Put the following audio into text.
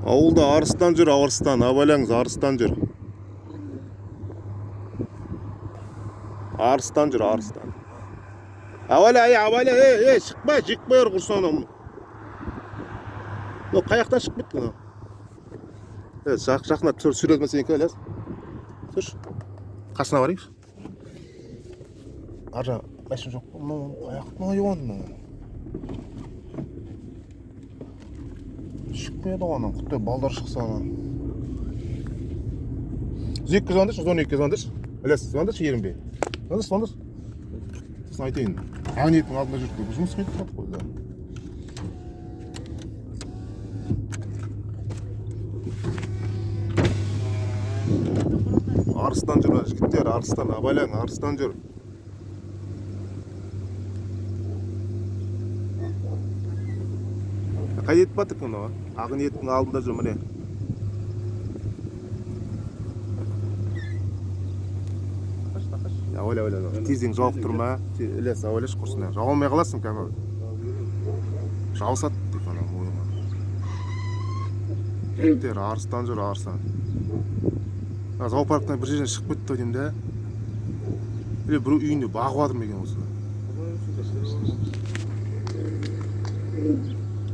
Ауылда Арыстан жүр, Арыстан. Абайлаңыз, Арыстан жүр. Арыстан жүр, Арыстан. Абайла, шықпа, жекпай өр құрсаным. Қаяқтан шығып кетті. Жақына сүретмесен екен, әлес. Тұрш, қасына барайықшы. Аржа, мәшін жоқ. Қаяқтың айуанына. Шықпайды оғанан, құттай балдар шықса анан. 102 звондыршы, 12 звондыршы. Әлес, звондыршы ерінбей. Звондыршы. Сосын айтайын. Ағниеттің алдында жүрді. Жұмыс кетіп қалды ғой. Арыстан жүр, жігіттер, Арыстан, абайлаң, Арыстан жүр. Қай етіп батыр күні? Ағы ниеттің алдында жүр, міне. Абайла. Тезең жауып тұрма. Ілес, абайлаш құрсына. Жауылмай қаласың кәмі. Жауысат дейк ана ойыңа. Жігіттер, Арыстан жүр, Арыстан. Зоопарктан бір жерден шығып кетті деймін де. Или бір үйінде бағып жатыр ма екен осы.